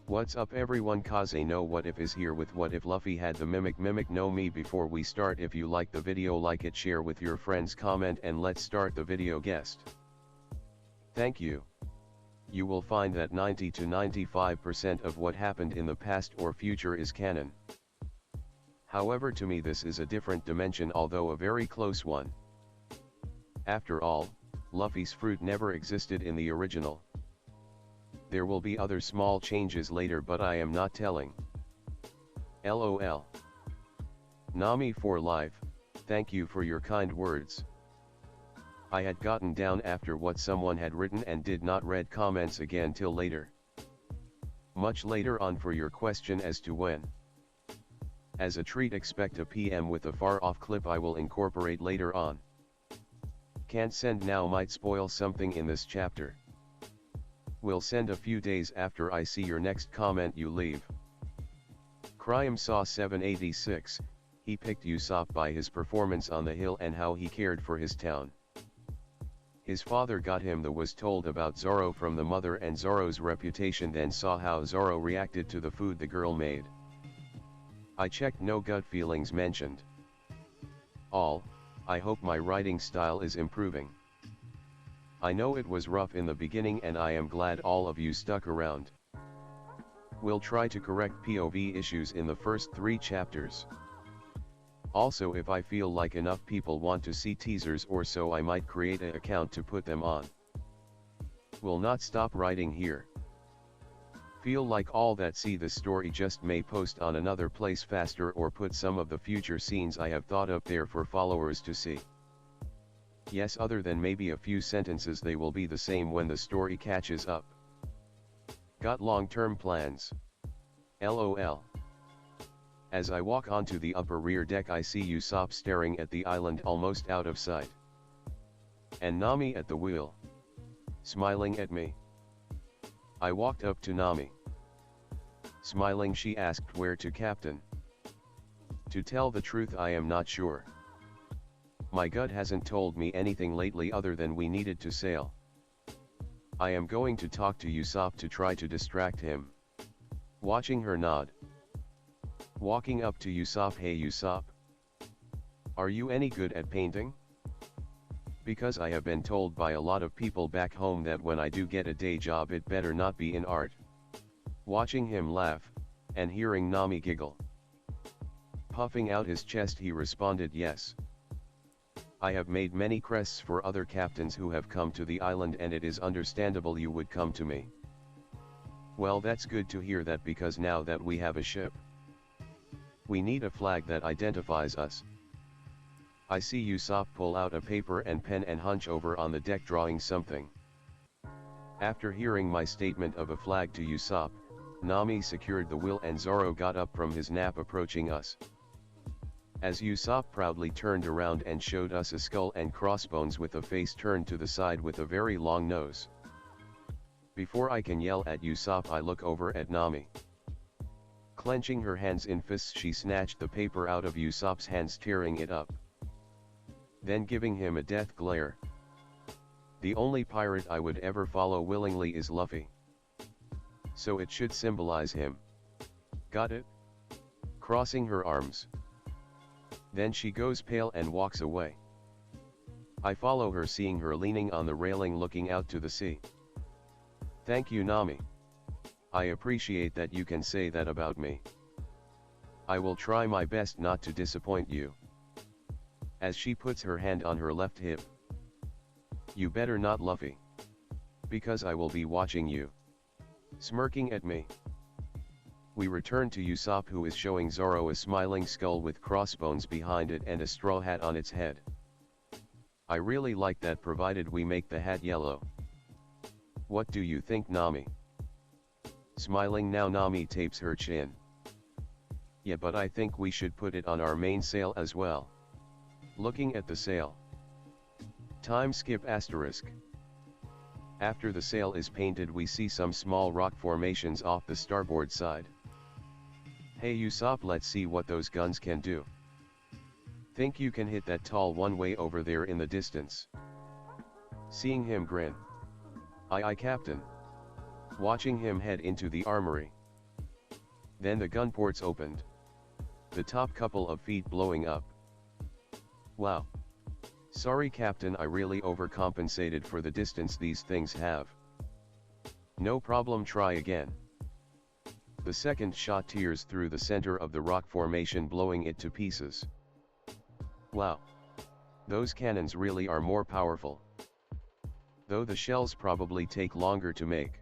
What's up everyone, Kaze no What If is here with What If Luffy had the mimic know me. Before we start, if you like the video, like it, share with your friends, comment, and let's start the video. Guest. Thank you. You will find that 90 to 95% of what happened in the past or future is canon. However, to me this is a different dimension, although a very close one. After all, Luffy's fruit never existed in the original. There will be other small changes later, but I am not telling. LOL. Nami for life, thank you for your kind words. I had gotten down after what someone had written and did not read comments again till later. Much later on for your question as to when. As a treat, expect a PM with a far off clip I will incorporate later on. Can't send now, might spoil something in this chapter. Will send a few days after I see your next comment you leave. Crime Saw 786, he picked Usopp by his performance on the hill and how he cared for his town. His father got him the was told about Zoro from the mother and Zoro's reputation, then saw how Zoro reacted to the food the girl made. I checked, no gut feelings mentioned. I hope my writing style is improving. I know it was rough in the beginning and I am glad all of you stuck around. We'll try to correct POV issues in the first 3 chapters. Also, if I feel like enough people want to see teasers or so, I might create an account to put them on. Will not stop writing here. Feel like all that see the story just may post on another place faster or put some of the future scenes I have thought up there for followers to see. Yes, other than maybe a few sentences, they will be the same when the story catches up. Got long-term plans. LOL. As I walk onto the upper rear deck, I see Usopp staring at the island almost out of sight. And Nami at the wheel. Smiling at me. I walked up to Nami. Smiling, she asked where to, Captain. To tell the truth, I am not sure. My gut hasn't told me anything lately other than we needed to sail. I am going to talk to Usopp to try to distract him. Watching her nod. Walking up to Usopp. Hey Usopp. Are you any good at painting? Because I have been told by a lot of people back home that when I do get a day job it better not be in art. Watching him laugh, and hearing Nami giggle. Puffing out his chest, he responded yes. I have made many crests for other captains who have come to the island, and it is understandable you would come to me. Well, that's good to hear that, because now that we have a ship, we need a flag that identifies us. I see Usopp pull out a paper and pen and hunch over on the deck drawing something. After hearing my statement of a flag to Usopp, Nami secured the wheel and Zoro got up from his nap approaching us. As Usopp proudly turned around and showed us a skull and crossbones with a face turned to the side with a very long nose. Before I can yell at Usopp, I look over at Nami. Clenching her hands in fists, she snatched the paper out of Usopp's hands, tearing it up. Then giving him a death glare. The only pirate I would ever follow willingly is Luffy. So it should symbolize him. Got it? Crossing her arms. Then she goes pale and walks away. I follow her, seeing her leaning on the railing looking out to the sea. Thank you, Nami. I appreciate that you can say that about me. I will try my best not to disappoint you. As she puts her hand on her left hip. You better not, Luffy. Because I will be watching you. Smirking at me. We return to Usopp, who is showing Zoro a smiling skull with crossbones behind it and a straw hat on its head. I really like that, provided we make the hat yellow. What do you think, Nami? Smiling now, Nami tapes her chin. Yeah, but I think we should put it on our main sail as well. Looking at the sail. Time skip asterisk. After the sail is painted, we see some small rock formations off the starboard side. Hey Usopp, let's see what those guns can do. Think you can hit that tall one way over there in the distance? Seeing him grin. Aye aye, Captain. Watching him head into the armory. Then the gun ports opened. The top couple of feet blowing up. Wow. Sorry Captain, I really overcompensated for the distance these things have. No problem, try again. The second shot tears through the center of the rock formation, blowing it to pieces. Wow. Those cannons really are more powerful. Though the shells probably take longer to make.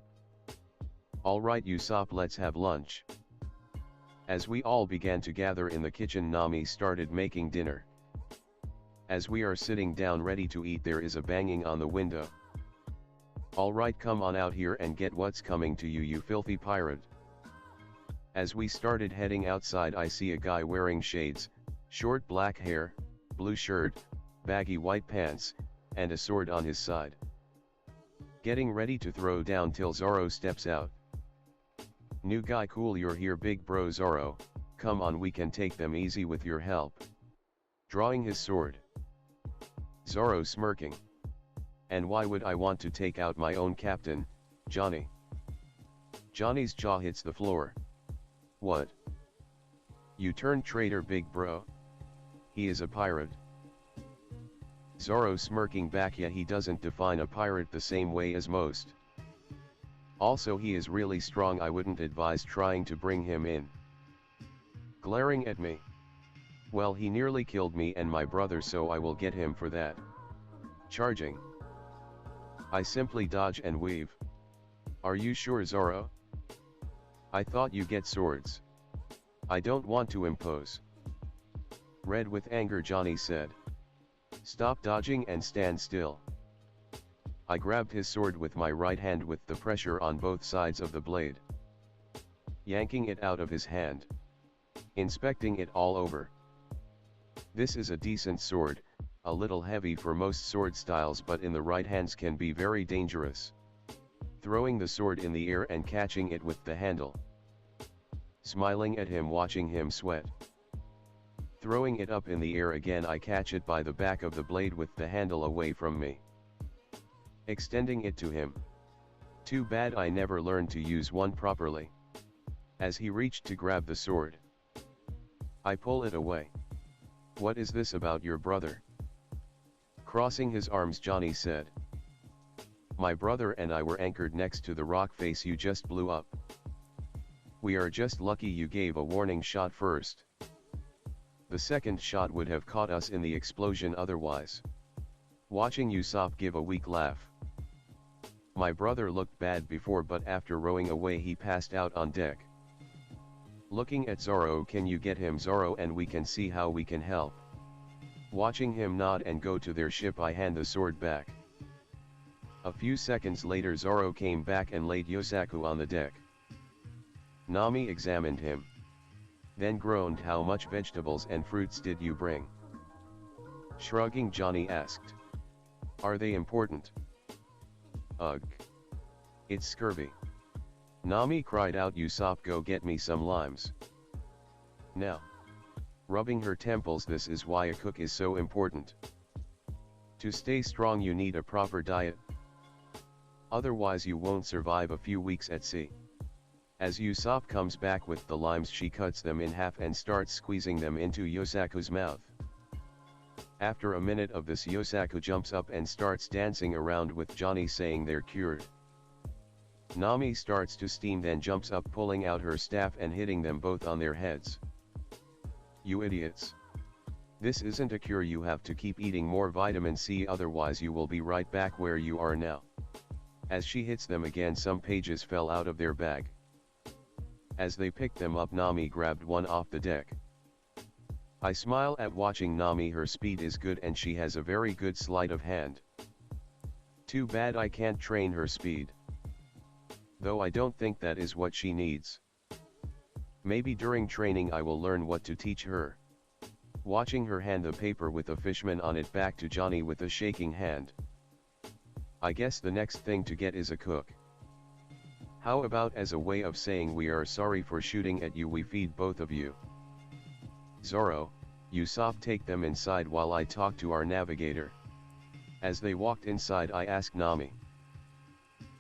Alright Usopp, let's have lunch. As we all began to gather in the kitchen, Nami started making dinner. As we are sitting down ready to eat, there is a banging on the window. Alright, come on out here and get what's coming to you, you filthy pirate. As we started heading outside, I see a guy wearing shades, short black hair, blue shirt, baggy white pants, and a sword on his side. Getting ready to throw down till Zoro steps out. New guy, cool, you're here big bro. Zoro, come on, we can take them easy with your help. Drawing his sword. Zoro smirking. And why would I want to take out my own captain, Johnny? Johnny's jaw hits the floor. What? You turned traitor big bro? He is a pirate. Zoro smirking back, yet he doesn't define a pirate the same way as most. Also, he is really strong, I wouldn't advise trying to bring him in. Glaring at me. Well, he nearly killed me and my brother, so I will get him for that. Charging. I simply dodge and weave. Are you sure, Zoro? I thought you get swords. I don't want to impose. Red with anger, Johnny said. Stop dodging and stand still. I grabbed his sword with my right hand with the pressure on both sides of the blade. Yanking it out of his hand. Inspecting it all over. This is a decent sword, a little heavy for most sword styles, but in the right hands can be very dangerous. Throwing the sword in the air and catching it with the handle. Smiling at him, watching him sweat. Throwing it up in the air again, I catch it by the back of the blade with the handle away from me. Extending it to him. Too bad I never learned to use one properly. As he reached to grab the sword, I pull it away. What is this about your brother? Crossing his arms, Johnny said. My brother and I were anchored next to the rock face you just blew up. We are just lucky you gave a warning shot first. The second shot would have caught us in the explosion otherwise. Watching Usopp give a weak laugh. My brother looked bad before, but after rowing away he passed out on deck. Looking at Zoro, can you get him, Zoro, and we can see how we can help. Watching him nod and go to their ship, I hand the sword back. A few seconds later Zoro came back and laid Yosaku on the deck. Nami examined him. Then groaned, how much vegetables and fruits did you bring? Shrugging, Johnny asked. Are they important? Ugh. It's scurvy. Nami cried out, Usopp, go get me some limes. Now. Rubbing her temples, this is why a cook is so important. To stay strong you need a proper diet. Otherwise you won't survive a few weeks at sea. As Usopp comes back with the limes, she cuts them in half and starts squeezing them into Yosaku's mouth. After a minute of this, Yosaku jumps up and starts dancing around with Johnny, saying they're cured. Nami starts to steam, then jumps up, pulling out her staff and hitting them both on their heads. You idiots. This isn't a cure, you have to keep eating more vitamin C, otherwise you will be right back where you are now. As she hits them again, some pages fell out of their bag. As they picked them up, Nami grabbed one off the deck. I smile at watching Nami, her speed is good and she has a very good sleight of hand. Too bad I can't train her speed. Though I don't think that is what she needs. Maybe during training I will learn what to teach her. Watching her hand the paper with a fishman on it back to Johnny with a shaking hand. I guess the next thing to get is a cook. How about as a way of saying we are sorry for shooting at you, we feed both of you. Zoro, Usopp, take them inside while I talk to our navigator. As they walked inside I asked Nami.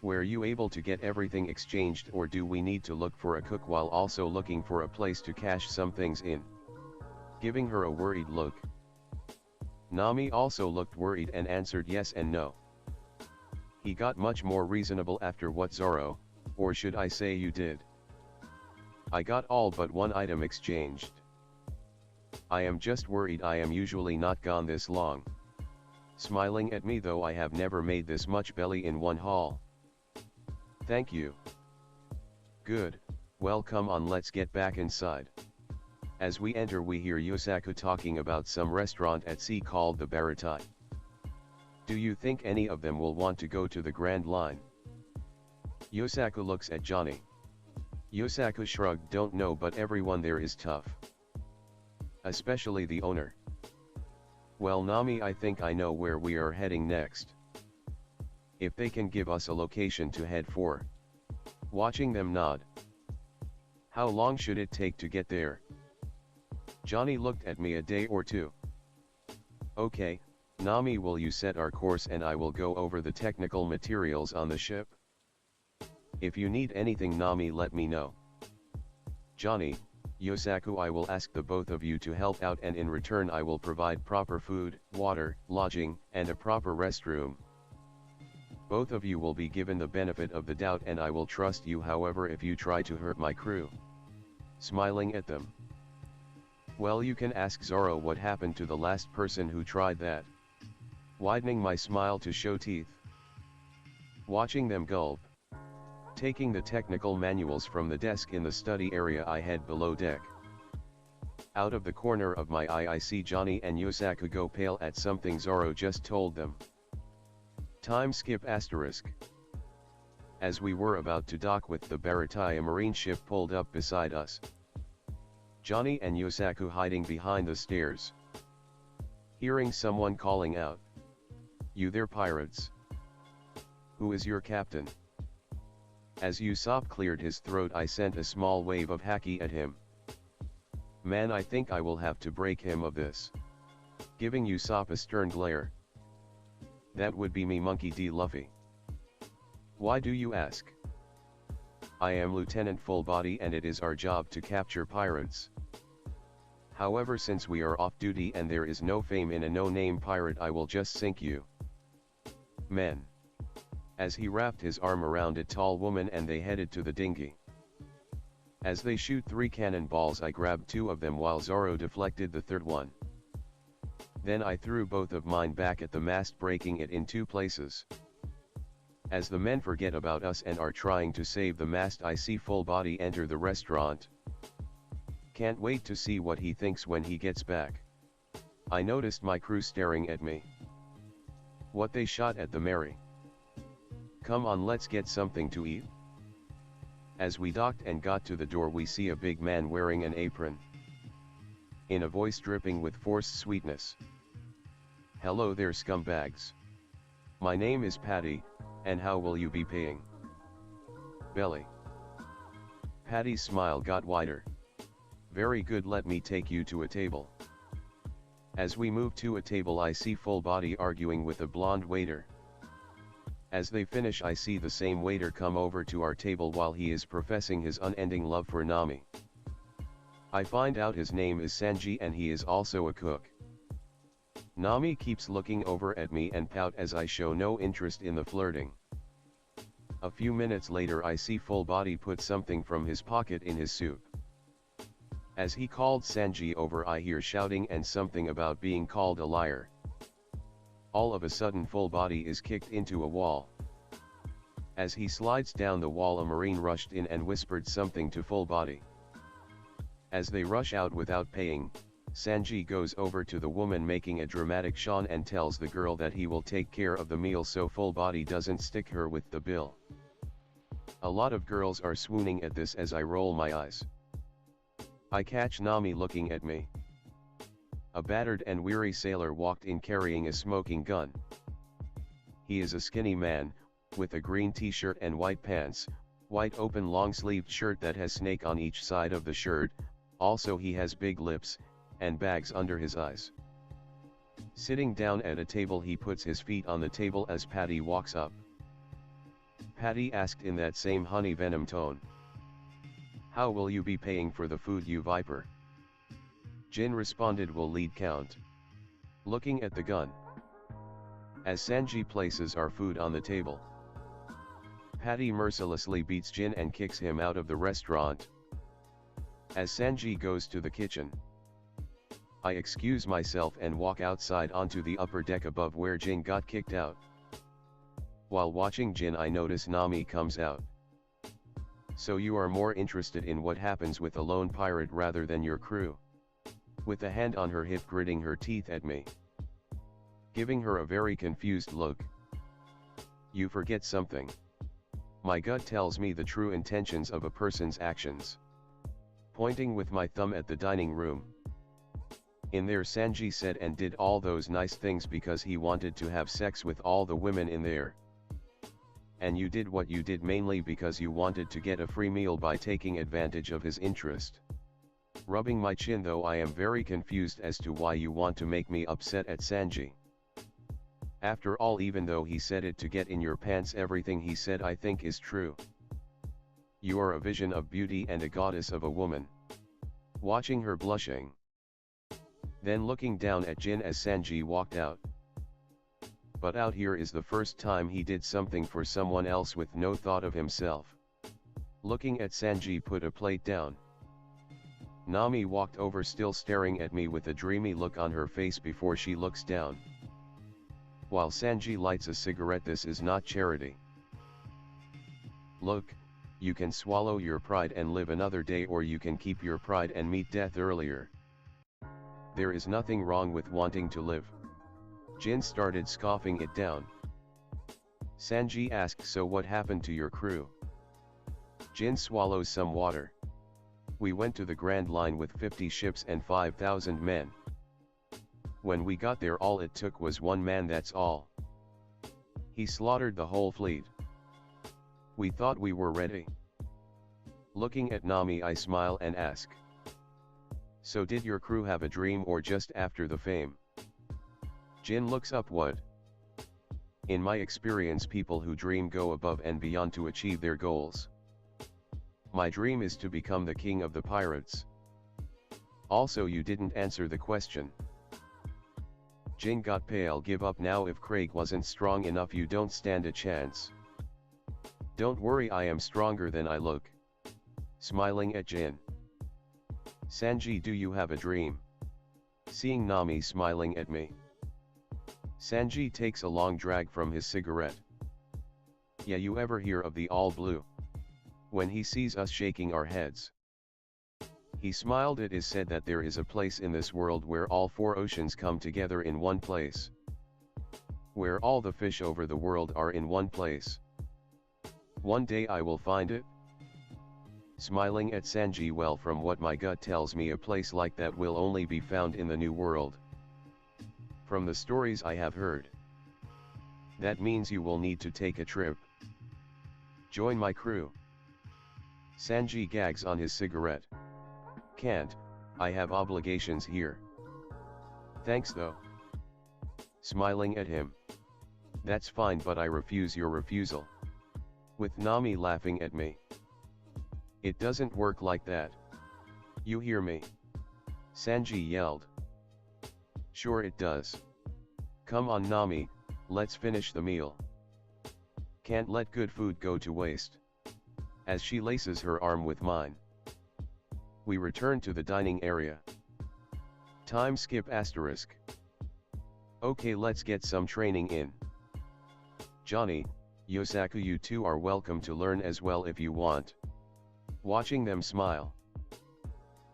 Were you able to get everything exchanged, or do we need to look for a cook while also looking for a place to cash some things in? Giving her a worried look. Nami also looked worried and answered yes and no. He got much more reasonable after what Zoro, or should I say you did. I got all but one item exchanged. I am just worried. I am usually not gone this long. Smiling at me, though I have never made this much belly in one haul. Thank you. Good, well come on, let's get back inside. As we enter we hear Yosaku talking about some restaurant at sea called the Baratai. Do you think any of them will want to go to the Grand Line? Yosaku looks at Johnny. Yosaku shrugged, don't know, but everyone there is tough. Especially the owner. Well Nami, I think I know where we are heading next. If they can give us a location to head for. Watching them nod. How long should it take to get there? Johnny looked at me, a day or two. Okay, Nami, will you set our course and I will go over the technical materials on the ship? If you need anything Nami, let me know. Johnny, Yosaku, I will ask the both of you to help out, and in return I will provide proper food, water, lodging, and a proper restroom. Both of you will be given the benefit of the doubt and I will trust you, however if you try to hurt my crew. Smiling at them. Well, you can ask Zoro what happened to the last person who tried that. Widening my smile to show teeth. Watching them gulp. Taking the technical manuals from the desk in the study area, I head below deck. Out of the corner of my eye I see Johnny and Yosaku go pale at something Zoro just told them. Time skip asterisk. As we were about to dock with the Baratai, a marine ship pulled up beside us. Johnny and Yosaku hiding behind the stairs. Hearing someone calling out. You there, pirates? Who is your captain? As Usopp cleared his throat I sent a small wave of haki at him. Man, I think I will have to break him of this. Giving Usopp a stern glare. That would be me, Monkey D. Luffy. Why do you ask? I am Lieutenant Fullbody and it is our job to capture pirates. However, since we are off duty and there is no fame in a no-name pirate, I will just sink you. Men. As he wrapped his arm around a tall woman and they headed to the dinghy. As they shoot 3 cannonballs I grabbed 2 of them while Zoro deflected the third one. Then I threw both of mine back at the mast, breaking it in 2 places. As the men forget about us and are trying to save the mast, I see Fullbody enter the restaurant. Can't wait to see what he thinks when he gets back. I noticed my crew staring at me. What, they shot at the Mary? Come on, let's get something to eat. As we docked and got to the door we see a big man wearing an apron. In a voice dripping with forced sweetness. Hello there, scumbags. My name is Patty, and how will you be paying? Belly. Patty's smile got wider. Very good, let me take you to a table. As we move to a table I see Fullbody arguing with a blonde waiter. As they finish I see the same waiter come over to our table while he is professing his unending love for Nami. I find out his name is Sanji and he is also a cook. Nami keeps looking over at me and pout as I show no interest in the flirting. A few minutes later I see Fullbody put something from his pocket in his soup. As he called Sanji over I hear shouting and something about being called a liar. All of a sudden Fullbody is kicked into a wall. As he slides down the wall a marine rushed in and whispered something to Fullbody. As they rush out without paying, Sanji goes over to the woman making a dramatic shine and tells the girl that he will take care of the meal so Fullbody doesn't stick her with the bill. A lot of girls are swooning at this as I roll my eyes. I catch Nami looking at me. A battered and weary sailor walked in carrying a smoking gun. He is a skinny man, with a green t-shirt and white pants, white open long-sleeved shirt that has snake on each side of the shirt, also he has big lips, and bags under his eyes. Sitting down at a table he puts his feet on the table as Patty walks up. Patty asked in that same honey venom tone. How will you be paying for the food, you viper? Jin responded, will lead count. Looking at the gun. As Sanji places our food on the table, Patty mercilessly beats Jin and kicks him out of the restaurant. As Sanji goes to the kitchen, I excuse myself and walk outside onto the upper deck above where Jin got kicked out. While watching Jin, I notice Nami comes out. So you are more interested in what happens with a lone pirate rather than your crew? With a hand on her hip, gritting her teeth at me, giving her a very confused look. You forget something. My gut tells me the true intentions of a person's actions. Pointing with my thumb at the dining room. In there, Sanji said and did all those nice things because he wanted to have sex with all the women in there. And you did what you did mainly because you wanted to get a free meal by taking advantage of his interest. Rubbing my chin, though I am very confused as to why you want to make me upset at Sanji. After all, even though he said it to get in your pants, everything he said I think is true. You are a vision of beauty and a goddess of a woman. Watching her blushing. Then looking down at Jin as Sanji walked out. But out here is the first time he did something for someone else with no thought of himself. Looking at Sanji put a plate down. Nami walked over, still staring at me with a dreamy look on her face before she looks down. While Sanji lights a cigarette. This is not charity. Look, you can swallow your pride and live another day, or you can keep your pride and meet death earlier. There is nothing wrong with wanting to live. Jin started scoffing it down. Sanji asked, so what happened to your crew? Jin swallows some water. We went to the Grand Line with 50 ships and 5,000 men. When we got there, all it took was one man, that's all. He slaughtered the whole fleet. We thought we were ready. Looking at Nami, I smile and ask, so did your crew have a dream or just after the fame? Jin looks up. What? In my experience, people who dream go above and beyond to achieve their goals. My dream is to become the king of the pirates. Also, you didn't answer the question. Jin got pale. Give up now. If Craig wasn't strong enough, you don't stand a chance. Don't worry, I am stronger than I look. Smiling at Jin. Sanji, do you have a dream? Seeing Nami smiling at me, Sanji takes a long drag from his cigarette. Yeah, you ever hear of the All Blue? When he sees us shaking our heads, he smiled. It is said that there is a place in this world where all 4 oceans come together in one place. Where all the fish over the world are in one place. One day I will find it. Smiling at Sanji, well, from what my gut tells me, a place like that will only be found in the New World. From the stories I have heard. That means you will need to take a trip. Join my crew. Sanji gags on his cigarette. Can't, I have obligations here. Thanks though. Smiling at him. That's fine, but I refuse your refusal. With Nami laughing at me. It doesn't work like that. You hear me? Sanji yelled. Sure it does. Come on Nami, let's finish the meal. Can't let good food go to waste. As she laces her arm with mine. We return to the dining area. Time skip asterisk. Okay, let's get some training in. Johnny, Yosaku, you two are welcome to learn as well if you want. Watching them smile.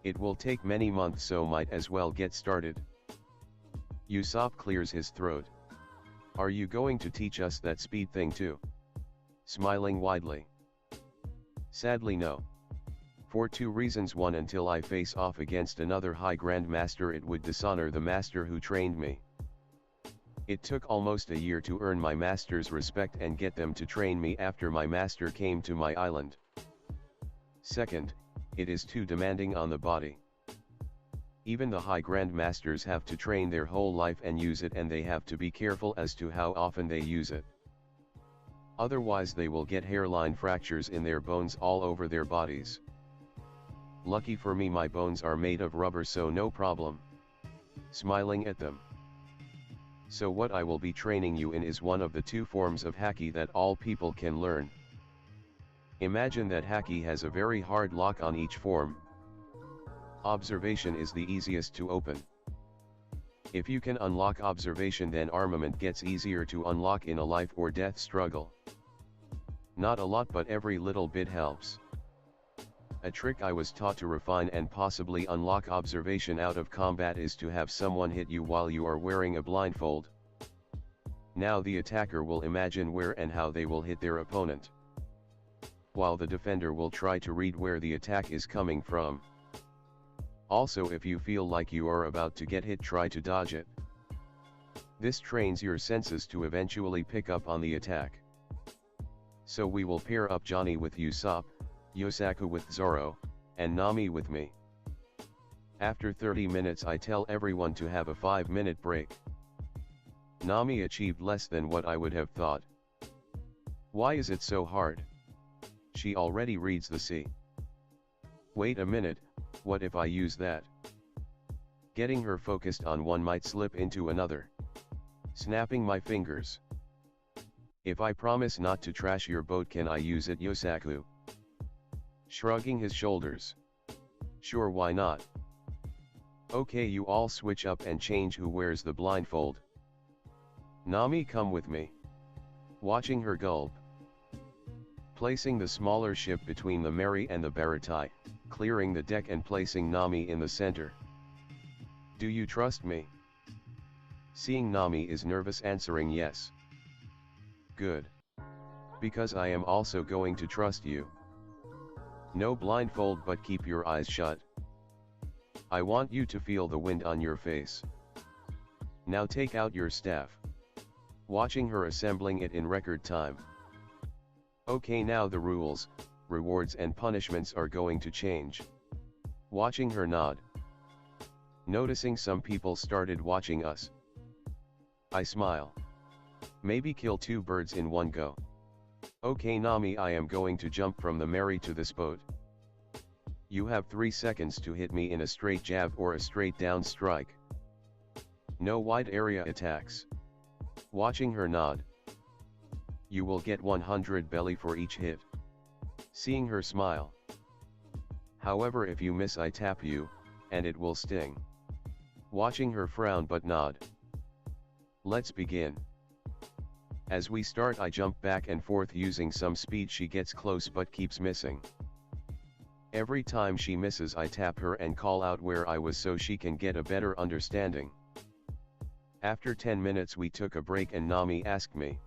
It will take many months, so might as well get started. Usopp clears his throat. Are you going to teach us that speed thing too? Smiling widely. Sadly no. For 2 reasons. 1, until I face off against another high grandmaster, it would dishonor the master who trained me. It took almost a year to earn my master's respect and get them to train me after my master came to my island. Second, it is too demanding on the body. Even the high grandmasters have to train their whole life and use it, and they have to be careful as to how often they use it. Otherwise they will get hairline fractures in their bones all over their bodies. Lucky for me my bones are made of rubber, so no problem. Smiling at them. So what I will be training you in is one of the two forms of haki that all people can learn. Imagine that haki has a very hard lock on each form. Observation is the easiest to open. If you can unlock observation, then armament gets easier to unlock in a life or death struggle. Not a lot, but every little bit helps. A trick I was taught to refine and possibly unlock observation out of combat is to have someone hit you while you are wearing a blindfold. Now the attacker will imagine where and how they will hit their opponent, while the defender will try to read where the attack is coming from. Also, if you feel like you are about to get hit, try to dodge it. This trains your senses to eventually pick up on the attack. So we will pair up Johnny with Usopp, Yosaku with Zoro, and Nami with me. After 30 minutes I tell everyone to have a 5-minute break. Nami achieved less than what I would have thought. Why is it so hard? She already reads the sea. Wait a minute, what if I use that? Getting her focused on one might slip into another. Snapping my fingers. If I promise not to trash your boat, can I use it, Yosaku? Shrugging his shoulders. Sure, why not? Okay, you all switch up and change who wears the blindfold. Nami, come with me. Watching her gulp. Placing the smaller ship between the Mary and the Baratai, clearing the deck and placing Nami in the center. Do you trust me? Seeing Nami is nervous, answering yes. Good. Because I am also going to trust you. No blindfold, but keep your eyes shut. I want you to feel the wind on your face. Now take out your staff. Watching her assembling it in record time. Okay, now the rules, rewards and punishments are going to change. Watching her nod. Noticing some people started watching us. I smile. Maybe kill 2 birds in one go. Okay Nami, I am going to jump from the Mary to this boat. You have 3 seconds to hit me in a straight jab or a straight down strike. No wide area attacks. Watching her nod. You will get 100 belly for each hit. Seeing her smile. However, if you miss I tap you, and it will sting. Watching her frown but nod. Let's begin. As we start I jump back and forth using some speed. She gets close but keeps missing. Every time she misses I tap her and call out where I was so she can get a better understanding. After 10 minutes we took a break and Nami asked me,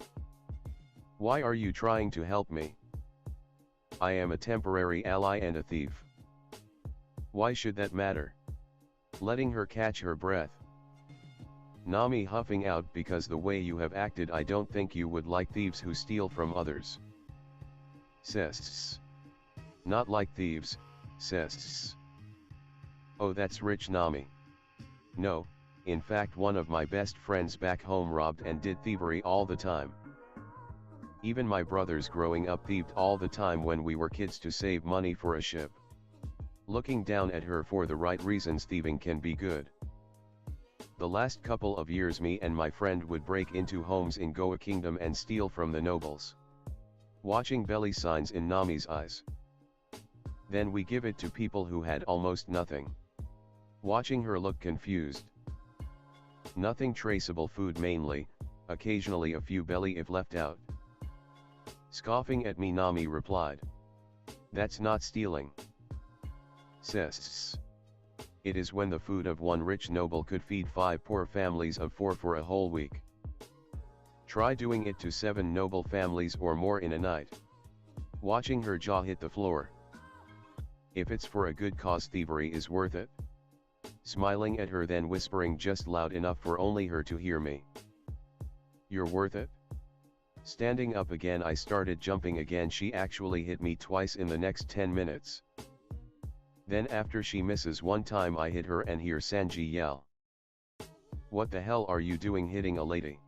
"Why are you trying to help me? I am a temporary ally and a thief." Why should that matter? Letting her catch her breath. Nami huffing out, because the way you have acted I don't think you would like thieves who steal from others. Cysts. Not like thieves, cysts. Oh, that's rich Nami. No, in fact one of my best friends back home robbed and did thievery all the time. Even my brothers growing up thieved all the time when we were kids to save money for a ship. Looking down at her, for the right reasons thieving can be good. The last couple of years me and my friend would break into homes in Goa Kingdom and steal from the nobles. Watching belly signs in Nami's eyes. Then we give it to people who had almost nothing. Watching her look confused. Nothing traceable food mainly, occasionally a few belly if left out. Scoffing at me Nami replied, "That's not stealing." Cysts. It is when the food of one rich noble could feed 5 poor families of 4 for a whole week. Try doing it to 7 noble families or more in a night. Watching her jaw hit the floor. If it's for a good cause, thievery is worth it. Smiling at her, then whispering just loud enough for only her to hear me. "You're worth it?" Standing up again I started jumping again. She actually hit me twice in the next 10 minutes. Then after she misses one time I hit her and hear Sanji yell, "What the hell are you doing hitting a lady?"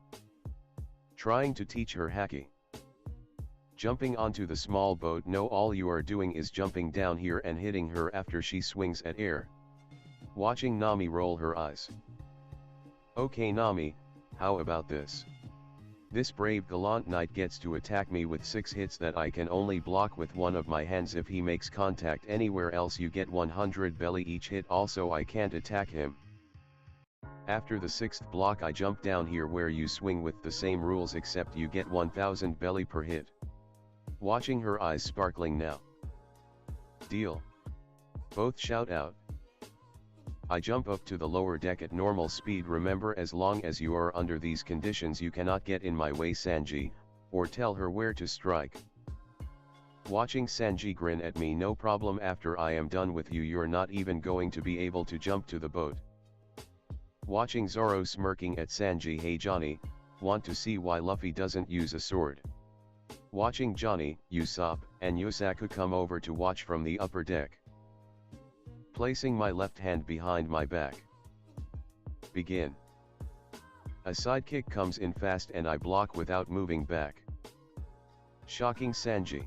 Trying to teach her haki. Jumping onto the small boat. No, all you are doing is jumping down here and hitting her after she swings at air. Watching Nami roll her eyes. Okay Nami, how about this? This brave gallant knight gets to attack me with 6 hits that I can only block with one of my hands. If he makes contact anywhere else you get 100 belly each hit. Also I can't attack him. After the 6th block I jump down here where you swing with the same rules except you get 1000 belly per hit. Watching her eyes sparkling now. Deal. Both shout out. I jump up to the lower deck at normal speed. Remember, as long as you are under these conditions you cannot get in my way Sanji, or tell her where to strike. Watching Sanji grin at me. No problem, after I am done with you you're not even going to be able to jump to the boat. Watching Zoro smirking at Sanji. Hey Johnny, want to see why Luffy doesn't use a sword? Watching Johnny, Usopp, and Yosaku come over to watch from the upper deck. Placing my left hand behind my back. Begin. A sidekick comes in fast and I block without moving back. Shocking Sanji.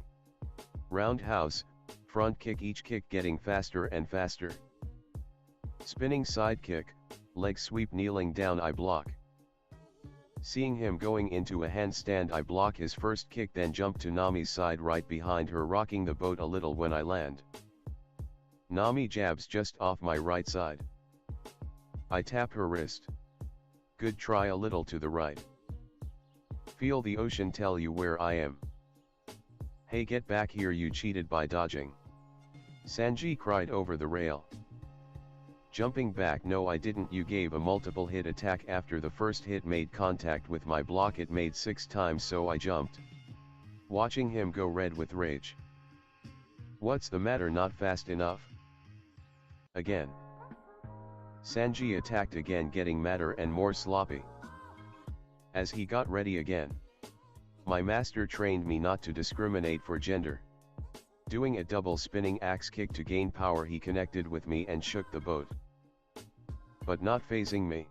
Roundhouse, front kick, each kick getting faster and faster. Spinning sidekick, leg sweep, kneeling down I block. Seeing him going into a handstand I block his first kick, then jump to Nami's side right behind her, rocking the boat a little when I land. Nami jabs just off my right side. I tap her wrist. Good try, a little to the right. Feel the ocean tell you where I am. Hey, get back here, you cheated by dodging. Sanji cried over the rail. Jumping back. No I didn't, you gave a multiple hit attack. After the first hit made contact with my block it made 6 times, so I jumped. Watching him go red with rage. What's the matter, not fast enough? Again. Sanji attacked again, getting madder and more sloppy. As he got ready again. My master trained me not to discriminate for gender. Doing a double spinning axe kick to gain power he connected with me and shook the boat. But not phasing me.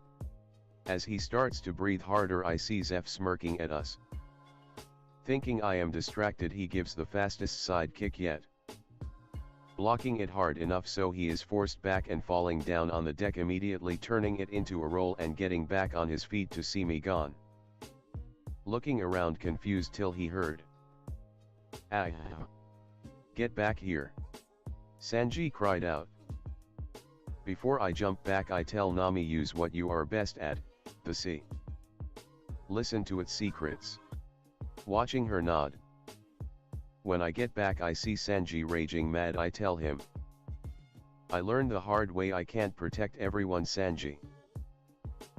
As he starts to breathe harder I see Zeph smirking at us. Thinking I am distracted he gives the fastest side kick yet. Blocking it hard enough so he is forced back and falling down on the deck, immediately turning it into a roll and getting back on his feet to see me gone. Looking around confused till he heard. "Ah! Get back here!" Sanji cried out. Before I jump back I tell Nami, use what you are best at, the sea. Listen to its secrets. Watching her nod. When I get back I see Sanji raging mad. I tell him. I learned the hard way I can't protect everyone Sanji.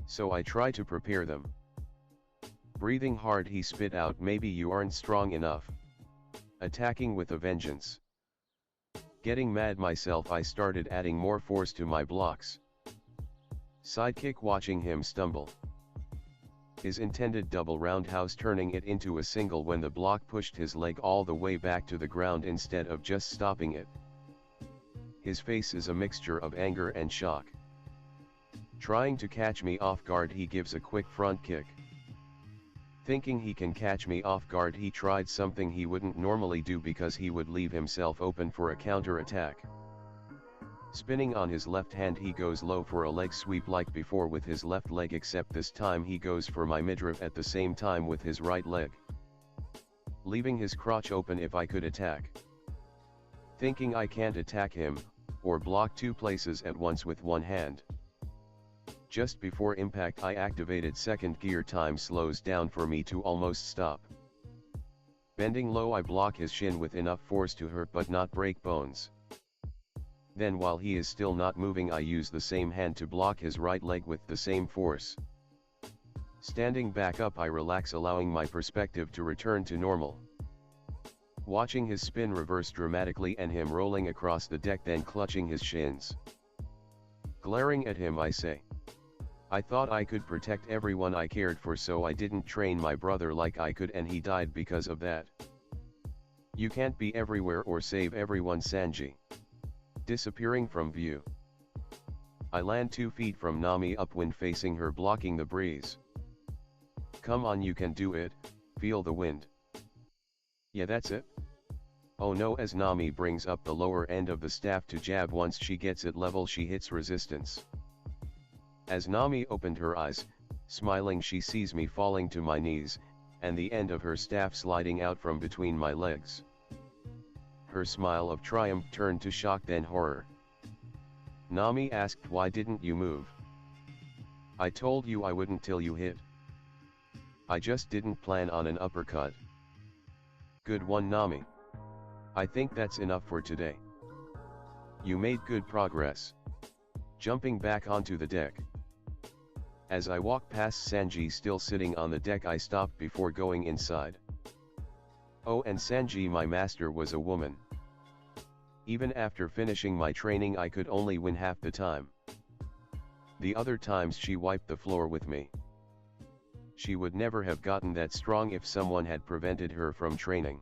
So I try to prepare them. Breathing hard he spit out, maybe you aren't strong enough. Attacking with a vengeance. Getting mad myself I started adding more force to my blocks. Sidekick watching him stumble. His intended double roundhouse turning it into a single when the block pushed his leg all the way back to the ground instead of just stopping it. His face is a mixture of anger and shock. Trying to catch me off guard he gives a quick front kick. Thinking he can catch me off guard he tried something he wouldn't normally do because he would leave himself open for a counter-attack. Spinning on his left hand he goes low for a leg sweep like before with his left leg, except this time he goes for my midriff at the same time with his right leg. Leaving his crotch open if I could attack. Thinking I can't attack him, or block 2 places at once with one hand. Just before impact I activated second gear, time slows down for me to almost stop. Bending low I block his shin with enough force to hurt but not break bones. Then while he is still not moving I use the same hand to block his right leg with the same force. Standing back up I relax, allowing my perspective to return to normal. Watching his spin reverse dramatically and him rolling across the deck, then clutching his shins. Glaring at him I say. I thought I could protect everyone I cared for, so I didn't train my brother like I could, and he died because of that. You can't be everywhere or save everyone Sanji. Disappearing from view. I land 2 feet from Nami upwind facing her, blocking the breeze. Come on, you can do it, feel the wind. Yeah, that's it. Oh no, as Nami brings up the lower end of the staff to jab. Once she gets it level, she hits resistance. As Nami opened her eyes, smiling, she sees me falling to my knees, and the end of her staff sliding out from between my legs. Her smile of triumph turned to shock, then horror. Nami asked, "Why didn't you move? I told you I wouldn't till you hit. I just didn't plan on an uppercut." Good one, Nami. I think that's enough for today. You made good progress. Jumping back onto the deck. As I walked past Sanji still sitting on the deck, I stopped before going inside. Oh, and Sanji, my master, was a woman. Even after finishing my training, I could only win half the time. The other times she wiped the floor with me. She would never have gotten that strong if someone had prevented her from training.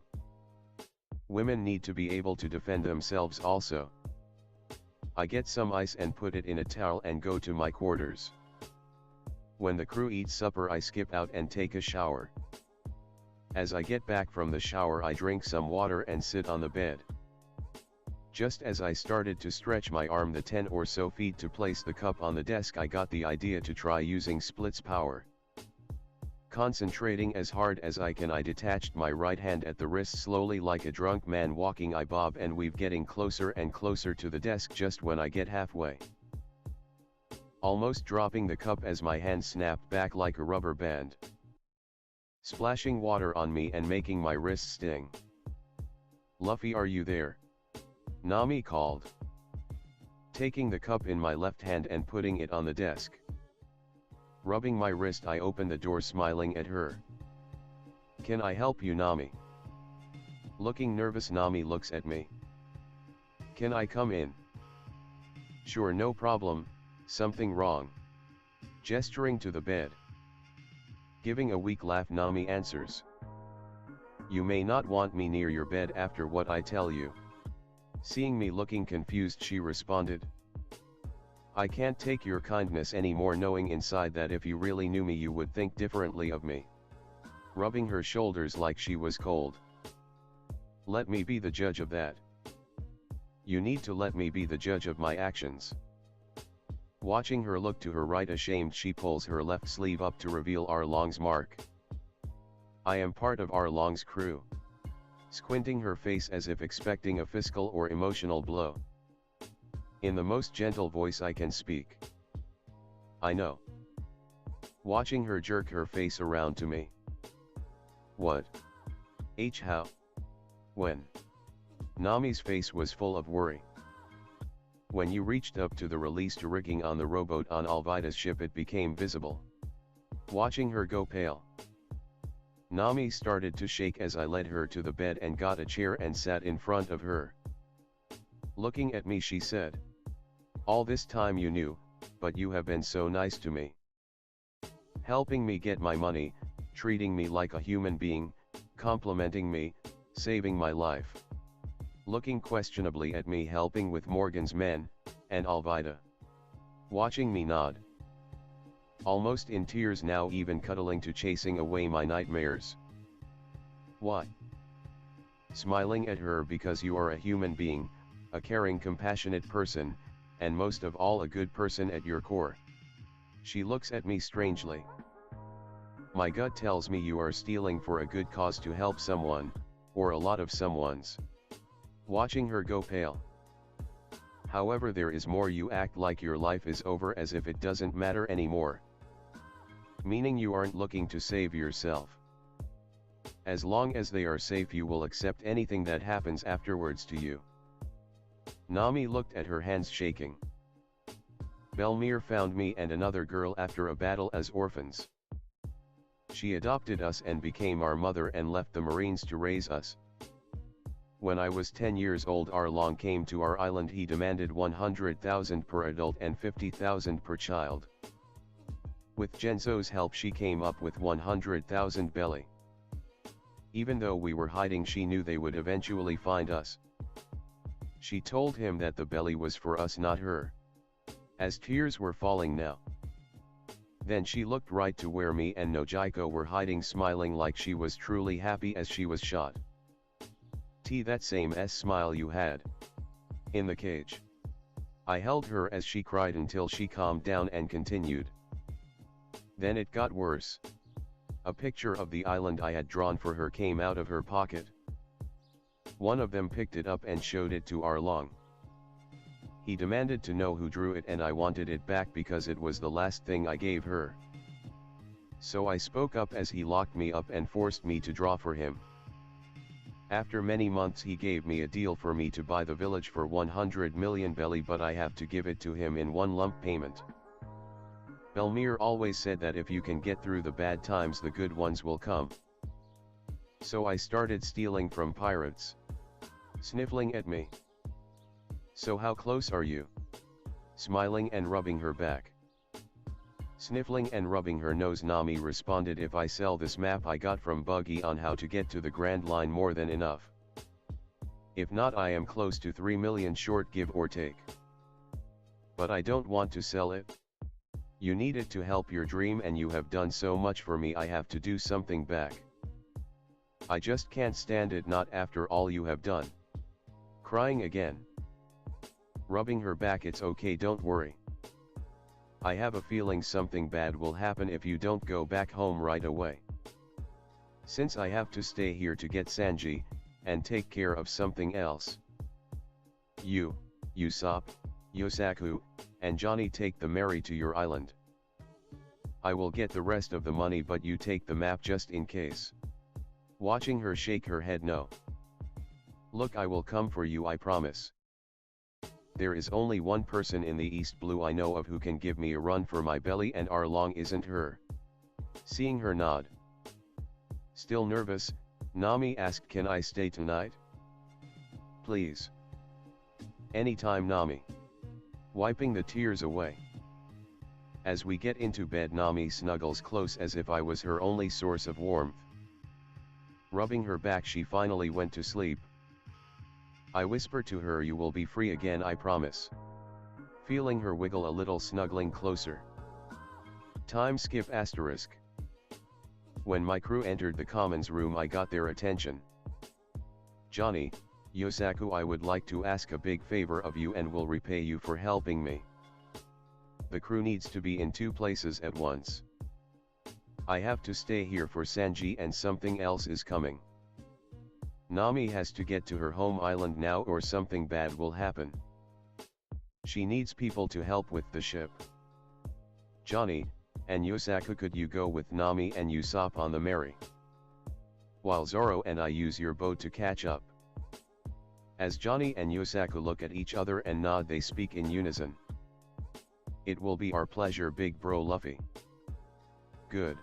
Women need to be able to defend themselves also. I get some ice and put it in a towel and go to my quarters. When the crew eats supper, I skip out and take a shower. As I get back from the shower, I drink some water and sit on the bed. Just as I started to stretch my arm the 10 or so feet to place the cup on the desk, I got the idea to try using splits power. Concentrating as hard as I can, I detached my right hand at the wrist slowly like a drunk man walking. I bob and weave, getting closer and closer to the desk. Just when I get halfway, almost dropping the cup as my hand snapped back like a rubber band, splashing water on me and making my wrist sting. "Luffy, are you there?" Nami called. Taking the cup in my left hand and putting it on the desk. Rubbing my wrist, I opened the door, smiling at her. "Can I help you, Nami?" Looking nervous, Nami looks at me. "Can I come in?" "Sure, no problem. Something wrong?" Gesturing to the bed. Giving a weak laugh, Nami answers. "You may not want me near your bed after what I tell you." Seeing me looking confused, she responded, "I can't take your kindness anymore, knowing inside that if you really knew me you would think differently of me." Rubbing her shoulders like she was cold. "Let me be the judge of that. You need to let me be the judge of my actions." Watching her look to her right, ashamed, she pulls her left sleeve up to reveal Arlong's mark. "I am part of Arlong's crew." Squinting her face as if expecting a physical or emotional blow. In the most gentle voice I can speak. "I know." Watching her jerk her face around to me. "What? How? When?" Nami's face was full of worry. "When you reached up to the released rigging on the rowboat on Alvida's ship, it became visible." Watching her go pale. Nami started to shake as I led her to the bed and got a chair and sat in front of her. Looking at me, she said, "All this time you knew, but you have been so nice to me. Helping me get my money, treating me like a human being, complimenting me, saving my life. Looking questionably at me, helping with Morgan's men, and Alvida. Watching me nod. Almost in tears now, even cuddling to chasing away my nightmares. Why?" Smiling at her, "Because you are a human being, a caring, compassionate person, and most of all a good person at your core." She looks at me strangely. "My gut tells me you are stealing for a good cause to help someone, or a lot of someone's." Watching her go pale. "However, there is more. You act like your life is over, as if it doesn't matter anymore. Meaning you aren't looking to save yourself. As long as they are safe, you will accept anything that happens afterwards to you." Nami looked at her hands shaking. "Belmir found me and another girl after a battle as orphans. She adopted us and became our mother and left the Marines to raise us. When I was 10 years old, Arlong came to our island. He demanded 100,000 per adult and 50,000 per child. With Genzo's help, she came up with 100,000 belly. Even though we were hiding, she knew they would eventually find us. She told him that the belly was for us, not her." As tears were falling now. Then she looked right to where me and Nojiko were hiding, smiling like she was truly happy as she was shot. That same smile you had in the cage. I held her as she cried until she calmed down and continued. Then it got worse. A picture of the island I had drawn for her came out of her pocket. One of them picked it up and showed it to Arlong. He demanded to know who drew it, and I wanted it back because it was the last thing I gave her. So I spoke up as he locked me up and forced me to draw for him. After many months he gave me a deal for me to buy the village for 100 million belly, but I have to give it to him in one lump payment. Belmir always said that if you can get through the bad times, the good ones will come. So I started stealing from pirates. Sniffling at me. So how close are you? Smiling and rubbing her back. Sniffling and rubbing her nose, Nami responded, if I sell this map I got from Buggy on how to get to the Grand Line, more than enough. If not, I am close to 3 million short, give or take. But I don't want to sell it. You need it to help your dream, and you have done so much for me, I have to do something back. I just can't stand it, not after all you have done. Crying again. Rubbing her back, it's okay, don't worry. I have a feeling something bad will happen if you don't go back home right away. Since I have to stay here to get Sanji, and take care of something else. You, Usopp, Yosaku, and Johnny take the Mary to your island. I will get the rest of the money, but you take the map just in case. Watching her shake her head, no. Look, I will come for you, I promise. There is only one person in the East Blue I know of who can give me a run for my belly, and Arlong isn't her. Seeing her nod. Still nervous, Nami asked, can I stay tonight? Please. Anytime, Nami. Wiping the tears away. As we get into bed, Nami snuggles close as if I was her only source of warmth. Rubbing her back, she finally went to sleep. I whisper to her, you will be free again, I promise. Feeling her wiggle a little, snuggling closer. Time skip asterisk. When my crew entered the commons room, I got their attention. Johnny, Yosaku, I would like to ask a big favor of you and will repay you for helping me. The crew needs to be in 2 places at once. I have to stay here for Sanji, and something else is coming. Nami has to get to her home island now or something bad will happen. She needs people to help with the ship. Johnny, and Yosaku, could you go with Nami and Usopp on the Mary? While Zoro and I use your boat to catch up. As Johnny and Yosaku look at each other and nod, they speak in unison. It will be our pleasure, big bro Luffy. Good.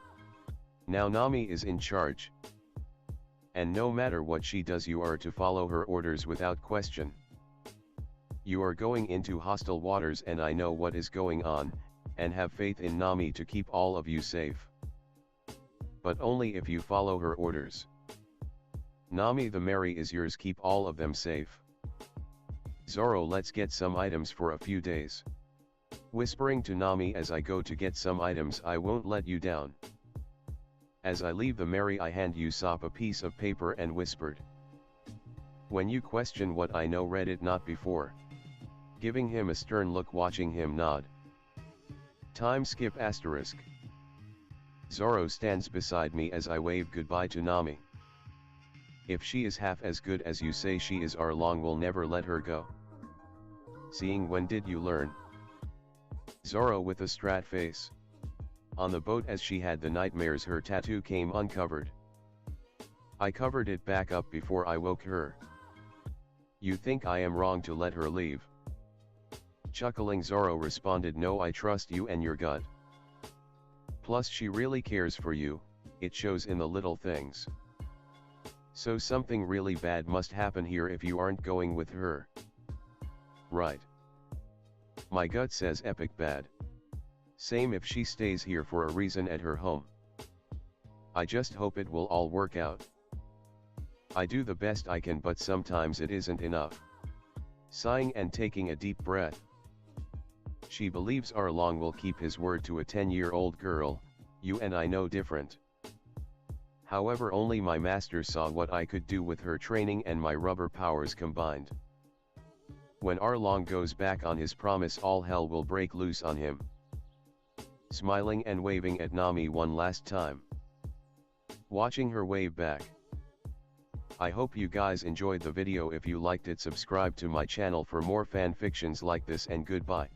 Now Nami is in charge. And no matter what she does, you are to follow her orders without question. You are going into hostile waters, and I know what is going on, and have faith in Nami to keep all of you safe. But only if you follow her orders. Nami, the Mary is yours, keep all of them safe. Zoro, let's get some items for a few days. Whispering to Nami as I go to get some items, I won't let you down. As I leave the Mary, I hand Usopp a piece of paper and whispered. When you question what I know, read it not before. Giving him a stern look, watching him nod. Time skip asterisk. Zoro stands beside me as I wave goodbye to Nami. If she is half as good as you say she is, Arlong will never let her go. Seeing, when did you learn? Zoro with a strat face. On the boat as she had the nightmares, her tattoo came uncovered. I covered it back up before I woke her. You think I am wrong to let her leave? Chuckling, Zoro responded, no, I trust you and your gut. Plus she really cares for you, it shows in the little things. So something really bad must happen here if you aren't going with her. Right. My gut says epic bad. Same if she stays here for a reason at her home. I just hope it will all work out. I do the best I can, but sometimes it isn't enough. Sighing and taking a deep breath. She believes Arlong will keep his word to a 10-year-old girl, you and I know different. However, only my master saw what I could do with her training and my rubber powers combined. When Arlong goes back on his promise, all hell will break loose on him. Smiling and waving at Nami one last time. Watching her wave back. I hope you guys enjoyed the video. If you liked it, subscribe to my channel for more fan fictions like this, and goodbye.